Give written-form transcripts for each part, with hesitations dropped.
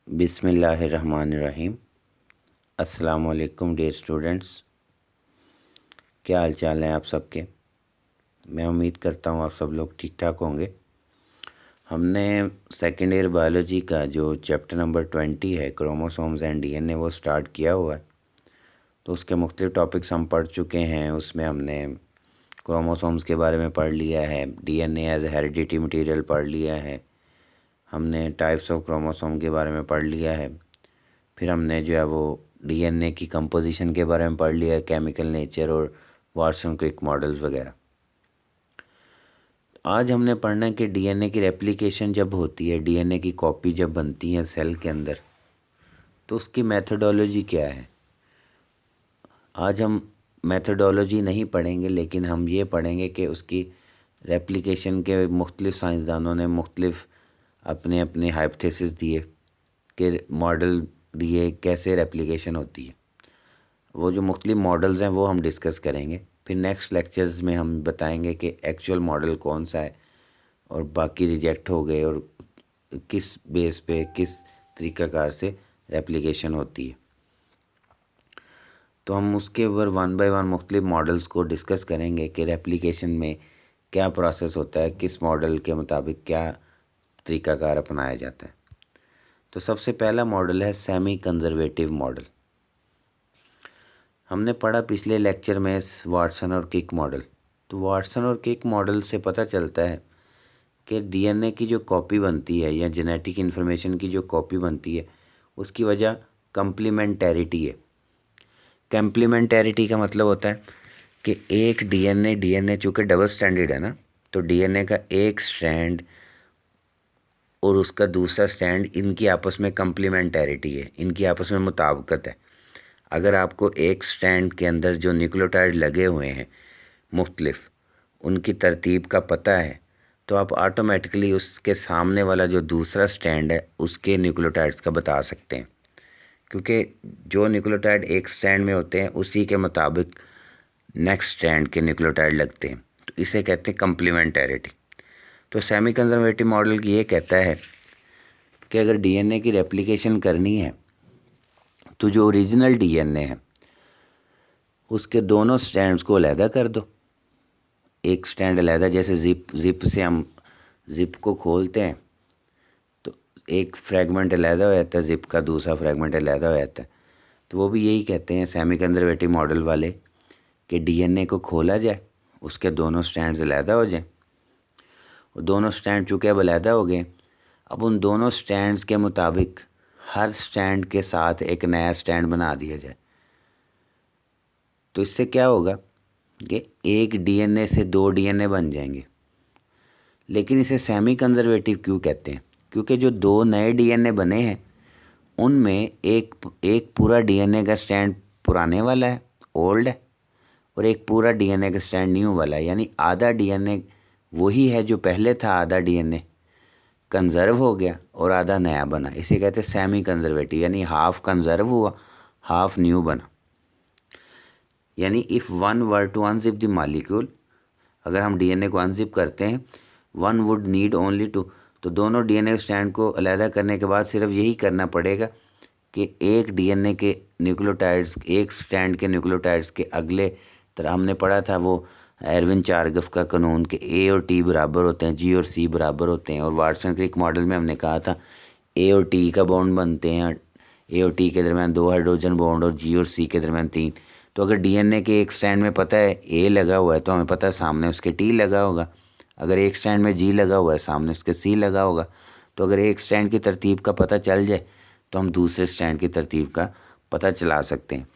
बिस्मिल्लाहिर्रहमानिर्रहीम। अस्सलाम वालेकुम डियर स्टूडेंट्स, क्या हाल चाल हैं आप सबके। मैं उम्मीद करता हूँ आप सब लोग ठीक ठाक होंगे। हमने सेकेंड ईयर बायोलॉजी का जो चैप्टर नंबर 20 है क्रोमोसोम्स एंड डीएनए वो स्टार्ट किया हुआ है। तो उसके मुख्तलिफ टॉपिक्स हम पढ़ चुके हैं। उसमें हमने क्रोमोसोम्स के बारे में पढ़ लिया है, डीएनए एज हेरिडिटी मटेरियल पढ़ लिया है, हमने टाइप्स ऑफ क्रोमोसोम के बारे में पढ़ लिया है, फिर हमने जो है वो डीएनए की कंपोजिशन के बारे में पढ़ लिया, केमिकल नेचर और वाटसन क्रिक मॉडल्स वगैरह। आज हमने पढ़ना है कि डीएनए की रेप्लिकेशन जब होती है, डीएनए की कॉपी जब बनती है सेल के अंदर, तो उसकी मेथडोलॉजी क्या है। आज हम मेथडोलॉजी नहीं पढ़ेंगे, लेकिन हम ये पढ़ेंगे कि उसकी रेप्लिकेशन के मुख्तलिफ साइंसदानों ने मुख्तलिफ अपने अपने हाइपोथेसिस दिए कि मॉडल दिए कैसे रेप्लिकेशन होती है। वो जो मुख्तलिफ मॉडल्स हैं वो हम डिस्कस करेंगे। फिर नेक्स्ट लेक्चर्स में हम बताएंगे कि एक्चुअल मॉडल कौन सा है और बाकी रिजेक्ट हो गए और किस बेस पे किस तरीक़ाकार से रेप्लिकेशन होती है। तो हम उसके ऊपर वन बाय वन मुख्तलिफ मॉडल्स को डिस्कस करेंगे कि रेप्लिकेशन में क्या प्रोसेस होता है, किस मॉडल के मुताबिक क्या तरीक़ाकार अपनाया जाता है। तो सबसे पहला मॉडल है सेमी कंजर्वेटिव मॉडल। हमने पढ़ा पिछले लेक्चर में वाटसन और किक मॉडल। तो वाटसन और किक मॉडल से पता चलता है कि डीएनए की जो कॉपी बनती है या जेनेटिक इन्फॉर्मेशन की जो कॉपी बनती है उसकी वजह कम्प्लीमेंटेरिटी है। कम्प्लीमेंटेरिटी का मतलब होता है कि एक डीएनए चूँकि डबल स्ट्रैंडेड है ना, तो डीएनए का एक स्ट्रैंड और उसका दूसरा स्ट्रैंड, इनकी आपस में कम्प्लीमेंटेरिटी है, इनकी आपस में मुताबिकत है। अगर आपको एक स्ट्रैंड के अंदर जो न्यूक्लियोटाइड लगे हुए हैं मुख्तलिफ, उनकी तरतीब का पता है, तो आप ऑटोमेटिकली उसके सामने वाला जो दूसरा स्ट्रैंड है उसके न्यूक्लियोटाइड्स का बता सकते हैं, क्योंकि जो न्यूक्लियोटाइड एक स्ट्रैंड में होते हैं उसी के मुताबिक नेक्स्ट स्ट्रैंड के न्यूक्लियोटाइड लगते हैं। तो इसे कहते हैं कम्प्लीमेंटेरिटी। तो सेमी कंजर्वेटिव मॉडल ये कहता है कि अगर डीएनए की रेप्लिकेशन करनी है तो जो ओरिजिनल डीएनए है उसके दोनों स्ट्रैंड्स को अलहदा कर दो। एक स्ट्रैंड अलहदा, जैसे ज़िप से हम ज़िप को खोलते हैं तो एक फ्रैगमेंट अलहदा हो जाता है ज़िप का, दूसरा फ्रैगमेंट अलहदा हो जाता है। तो वो भी यही कहते हैं सेमी कंजर्वेटिव मॉडल वाले कि डीएनए को खोला जाए, उसके दोनों स्ट्रैंड्स अलहदा हो जाएं। और दोनों स्ट्रैंड चूँकि अब अलहदा हो गए, अब उन दोनों स्ट्रैंड्स के मुताबिक हर स्ट्रैंड के साथ एक नया स्ट्रैंड बना दिया जाए। तो इससे क्या होगा कि एक डीएनए से दो डीएनए बन जाएंगे। लेकिन इसे सेमी कंजर्वेटिव क्यों कहते हैं? क्योंकि जो दो नए डीएनए बने हैं उनमें एक पूरा डीएनए का स्ट्रैंड पुराने वाला है, ओल्ड है, और एक पूरा डीएनए का स्ट्रैंड न्यू वाला है। यानी आधा डीएनए वही है जो पहले था, आधा डीएनए कंजर्व हो गया और आधा नया बना। इसे कहते हैं सेमी कंजर्वेटिव, यानी हाफ कंजर्व हुआ, हाफ न्यू बना। यानी if one were to unzip the molecule, अगर हम डीएनए को अनजिप करते हैं, one would need only two, तो दोनों डीएनए स्ट्रैंड को अलहदा करने के बाद सिर्फ यही करना पड़ेगा कि एक डीएनए के न्यूक्लियोटाइड्स, एक स्ट्रैंड के न्यूक्लियोटाइड्स के अगले तरह, हमने पढ़ा था वो एरविन चारगफ का कानून के ए और टी बराबर होते हैं, जी और सी बराबर होते हैं। और वाटसन क्रिक मॉडल में हमने कहा था ए और टी का बॉन्ड बनते हैं, ए और टी के दरमियान दो हाइड्रोजन बॉन्ड और जी और सी के दरमियान तीन। तो अगर डीएनए के एक स्ट्रैंड में पता है ए लगा हुआ है तो हमें पता है सामने उसके टी लगा होगा। अगर एक स्ट्रैंड में जी लगा हुआ है सामने उसके सी लगा होगा। तो अगर एक स्ट्रैंड की तरतीब का पता चल जाए तो हम दूसरे स्ट्रैंड की तरतीब का पता चला सकते हैं।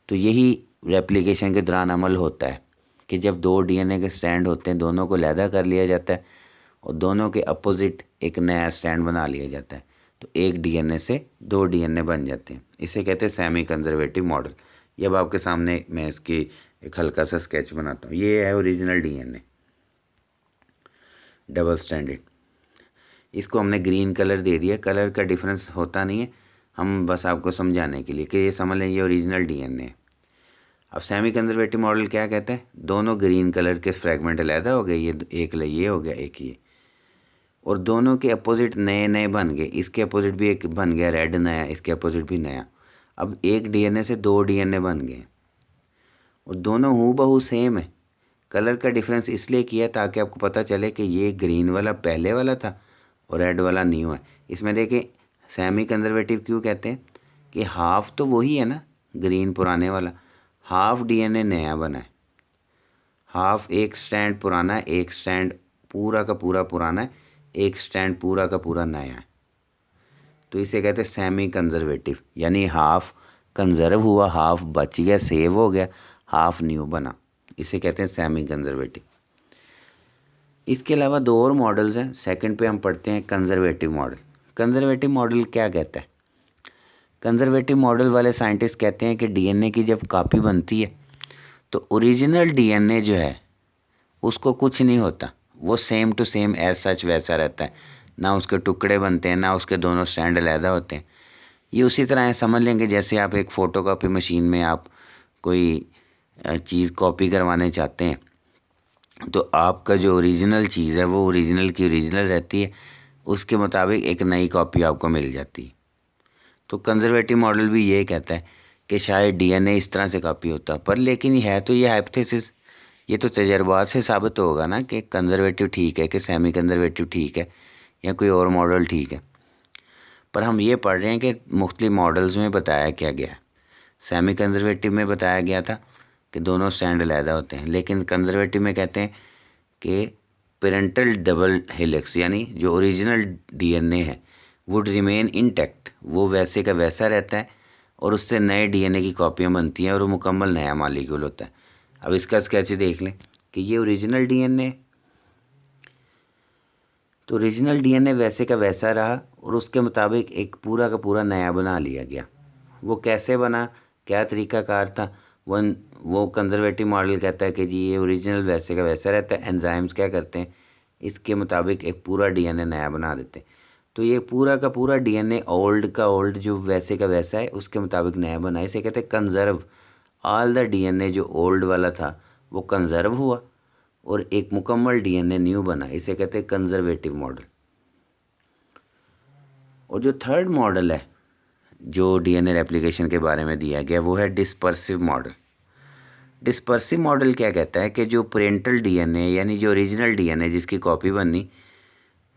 तो यही रेप्लिकेशन के दौरान अमल होता है कि जब दो डीएनए के स्ट्रैंड होते हैं दोनों को अलहदा कर लिया जाता है और दोनों के अपोजिट एक नया स्ट्रैंड बना लिया जाता है। तो एक डीएनए से दो डीएनए बन जाते हैं। इसे कहते हैं सेमी कंजर्वेटिव मॉडल। ये अब आपके सामने मैं इसकी एक हल्का सा स्केच बनाता हूँ। ये है ओरिजिनल डीएनए डबल स्ट्रैंडेड। इसको हमने ग्रीन कलर दे दिया, कलर का डिफरेंस होता नहीं है, हम बस आपको समझाने के लिए कि ये समझ लें ये ओरिजिनल डीएनए है। अब सेमी कंजर्वेटिव मॉडल क्या कहते हैं? दोनों ग्रीन कलर के फ्रैगमेंट अलहदा हो गए, ये एक ये हो गया एक ये, और दोनों के अपोजिट नए नए बन गए, इसके अपोजिट भी एक बन गया रेड नया, इसके अपोजिट भी नया। अब एक डीएनए से 2 डीएनए बन गए और दोनों हूबहू सेम है। कलर का डिफरेंस इसलिए किया ताकि आपको पता चले कि ये ग्रीन वाला पहले वाला था और रेड वाला न्यू है। इसमें देखिए सेमी कंजर्वेटिव क्यों कहते हैं कि हाफ तो वही है ना, ग्रीन पुराने वाला, हाफ डीएनए नया बना है। हाफ एक स्टैंड पुराना है, एक स्टैंड पूरा का पूरा पुराना है, एक स्टैंड पूरा का पूरा नया है। तो इसे कहते हैं सेमी कंजर्वेटिव, यानी हाफ कंजर्व हुआ, हाफ बच गया, सेव हो गया, हाफ न्यू बना, इसे कहते हैं सेमी कंजर्वेटिव। इसके अलावा 2 और मॉडल्स हैं। सेकंड पे हम पढ़ते हैं कंजर्वेटिव मॉडल। कंजर्वेटिव मॉडल क्या कहता है? कंजर्वेटिव मॉडल वाले साइंटिस्ट कहते हैं कि डीएनए की जब कॉपी बनती है तो ओरिजिनल डीएनए जो है उसको कुछ नहीं होता, वो same to same as such वैसा रहता है, ना उसके टुकड़े बनते हैं, ना उसके दोनों स्टैंड अलहदा होते हैं। ये उसी तरह है, समझ लेंगे जैसे आप एक फ़ोटोकॉपी मशीन में आप कोई चीज़ कॉपी करवाने चाहते हैं तो आपका जो ओरिजिनल चीज़ है वो ओरिजिनल की ओरिजिनल रहती है, उसके मुताबिक एक नई कॉपी आपको मिल जाती है। तो कंजर्वेटिव मॉडल भी ये कहता है कि शायद डीएनए इस तरह से कॉपी होता, पर लेकिन ये है तो ये हाइपोथेसिस, ये तो तजर्बात से साबित होगा ना कि कंजर्वेटिव ठीक है कि सेमी कंजर्वेटिव ठीक है या कोई और मॉडल ठीक है। पर हम ये पढ़ रहे हैं कि मुख्तलिफ मॉडल्स में बताया क्या गया है। सेमी कंजर्वेटिव में बताया गया था कि दोनों स्टैंड अलहदा होते हैं, लेकिन कंजर्वेटिव में कहते हैं कि पेरेंटल डबल हेलिक्स यानी जो ओरिजिनल डीएनए है वुड रिमेन इंटैक्ट, वो वैसे का वैसा रहता है और उससे नए डीएनए की कॉपियाँ बनती हैं और वो मुकम्मल नया मालिक्यूल होता है। अब इसका स्केच देख लें कि ये ओरिजिनल डीएनए, तो ओरिजिनल डीएनए वैसे का वैसा रहा और उसके मुताबिक एक पूरा का पूरा नया बना लिया गया। वो कैसे बना, क्या तरीक़ाकार था, वो कंजर्वेटिव मॉडल कहता है कि जी ये ओरिजिनल वैसे का वैसा रहता है, एंजाइम्स क्या करते हैं इसके मुताबिक एक पूरा डीएनए नया बना देते हैं। तो ये पूरा का पूरा डीएनए ओल्ड का ओल्ड जो वैसे का वैसा है उसके मुताबिक नया बना, इसे कहते हैं कंजर्व। ऑल द डीएनए जो ओल्ड वाला था वो कंजर्व हुआ और एक मुकम्मल डीएनए न्यू बना, इसे कहते हैं कंजर्वेटिव मॉडल। और जो थर्ड मॉडल है जो डीएनए रेप्लिकेशन के बारे में दिया गया वो है डिस्पर्सिव मॉडल। डिस्पर्सिव मॉडल क्या कहता है कि जो पेरेंटल डीएनए यानी जो ओरिजिनल डीएनए जिसकी कॉपी बननी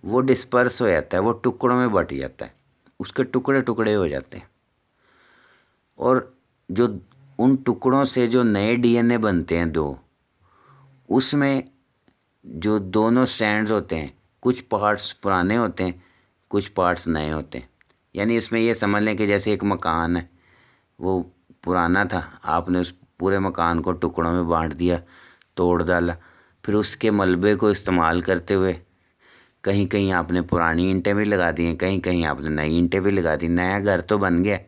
वो डिस्पर्स हो जाता है, वो टुकड़ों में बट जाता है, उसके टुकड़े टुकड़े हो जाते हैं और जो उन टुकड़ों से जो नए डीएनए बनते हैं दो, उसमें जो दोनों स्ट्रैंड्स होते हैं कुछ पार्ट्स पुराने होते हैं, कुछ पार्ट्स नए होते हैं। यानी इसमें ये समझ लें कि जैसे एक मकान है, वो पुराना था, आपने उस पूरे मकान को टुकड़ों में बांट दिया, तोड़ डाला, फिर उसके मलबे को इस्तेमाल करते हुए कहीं कहीं आपने पुरानी ईंटें भी लगा दी हैं, कहीं कहीं आपने नई ईंटें भी लगा दी। नया घर तो बन गया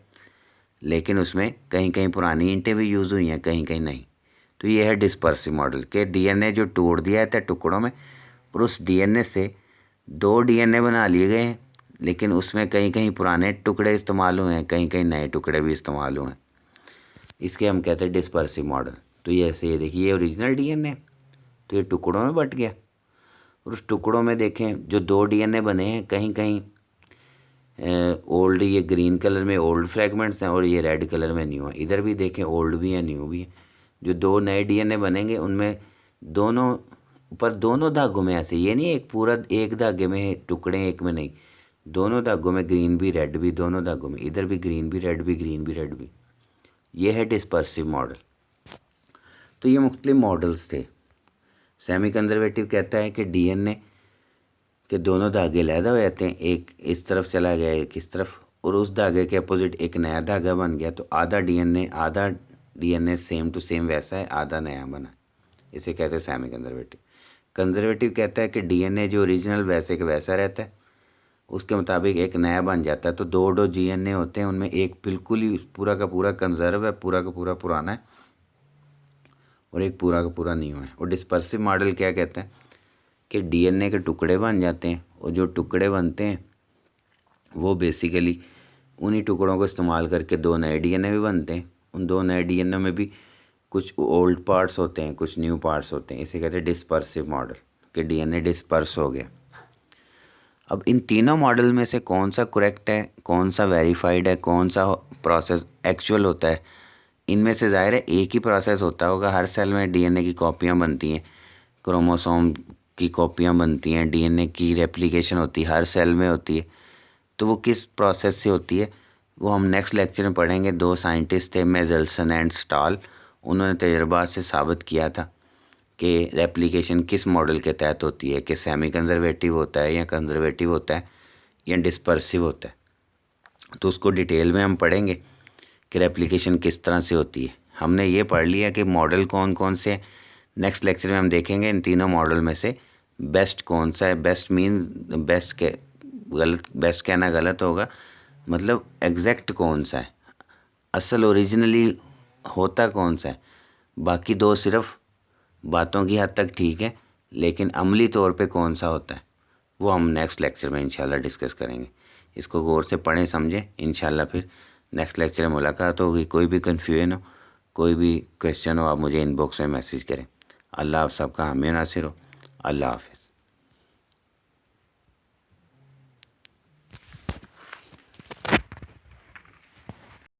लेकिन उसमें कहीं कहीं पुरानी ईंटें भी यूज़ हुई हैं, कहीं कहीं नहीं। तो ये है डिस्पर्सिव मॉडल के डीएनए जो तोड़ दिया था टुकड़ों में और उस डीएनए से 2 डीएनए बना लिए गए हैं, लेकिन उसमें कहीं कहीं पुराने टुकड़े इस्तेमाल हुए हैं, कहीं कहीं नए टुकड़े भी इस्तेमाल हुए हैं, इसके हम कहते हैं डिस्पर्सिव मॉडल। तो ये ऐसे, ये देखिए ये ओरिजिनल डीएनए तो ये टुकड़ों में बट गया और उस टुकड़ों में देखें जो 2 डीएनए बने हैं, कहीं कहीं ओल्ड, ये ग्रीन कलर में ओल्ड फ्रेगमेंट्स हैं और ये रेड कलर में न्यू है। इधर भी देखें ओल्ड भी है न्यू भी है। जो 2 नए डीएनए बनेंगे उनमें दोनों पर दोनों धागों में ऐसे, ये नहीं एक पूरा एक धागे में टुकड़े एक में नहीं, दोनों धागों में ग्रीन भी रेड भी, दोनों धागों में इधर भी ग्रीन भी रेड भी, ग्रीन भी रेड भी। ये है डिस्पर्सिव मॉडल। तो ये मुख्तलिफ मॉडल्स थे। सेमी कंजर्वेटिव कहता है कि डीएनए के दोनों धागे अलहदा हो जाते हैं, एक इस तरफ चला गया एक इस तरफ, और उस धागे के अपोजिट एक नया धागा बन गया, तो आधा डीएनए सेम टू सेम वैसा है, आधा नया बना, इसे कहते हैं सेमी कंजर्वेटिव। कंजर्वेटिव कहता है कि डीएनए जो ओरिजिनल वैसे का वैसा रहता है, उसके मुताबिक एक नया बन जाता है। तो 2 डीएनए होते हैं, उनमें एक बिल्कुल ही पूरा का पूरा कंजर्व है, पूरा का पूरा पुराना है, और एक पूरा का पूरा न्यू है। और डिस्पर्सिव मॉडल क्या कहता है कि डीएनए के टुकड़े बन जाते हैं और जो टुकड़े बनते हैं वो बेसिकली उन्हीं टुकड़ों को इस्तेमाल करके 2 नए डीएनए भी बनते हैं। उन 2 नए डीएनए में भी कुछ ओल्ड पार्ट्स होते हैं, कुछ न्यू पार्ट्स होते हैं, इसे कहते हैं डिस्पर्सिव मॉडल कि डीएनए डिस्पर्स हो गया। अब इन तीनों मॉडल में से कौन सा करेक्ट है, कौन सा वेरीफाइड है, कौन सा प्रोसेस एक्चुअल होता है, इनमें से ज़ाहिर है एक ही प्रोसेस होता होगा। हर सेल में डीएनए की कॉपियाँ बनती हैं, क्रोमोसोम की कॉपियाँ बनती हैं, डीएनए की रेप्लिकेशन होती है, हर सेल में होती है। तो वो किस प्रोसेस से होती है वो हम नेक्स्ट लेक्चर में पढ़ेंगे। दो साइंटिस्ट थे, मेजेल्सन एंड स्टॉल, उन्होंने तजर्बात से साबित किया था कि रेप्लिकेशन किस मॉडल के तहत होती है, कि सेमी कंजर्वेटिव होता है या कंजर्वेटिव होता है या डिस्पर्सिव होता है। तो उसको डिटेल में हम पढ़ेंगे कि रेप्लिकेशन किस तरह से होती है। हमने ये पढ़ लिया कि मॉडल कौन कौन से। नेक्स्ट लेक्चर में हम देखेंगे इन तीनों मॉडल में से बेस्ट कौन सा है। बेस्ट मीन बेस्ट के गलत, बेस्ट कहना गलत होगा, मतलब एग्जैक्ट कौन सा है, असल ओरिजिनली होता कौन सा है। बाकी दो सिर्फ बातों की हद तक ठीक है, लेकिन अमली तौर पे कौन सा होता है वो हम नेक्स्ट लेक्चर में इंशाल्लाह डिस्कस करेंगे। इसको गौर से पढ़ें समझें, इंशाल्लाह फिर नेक्स्ट लेक्चर में मुलाकात होगी। कोई भी कन्फ्यूजन हो, कोई भी क्वेश्चन हो, आप मुझे इनबॉक्स में मैसेज करें। अल्लाह आप सबका हामी नासिर हो। अल्लाह हाफिज़।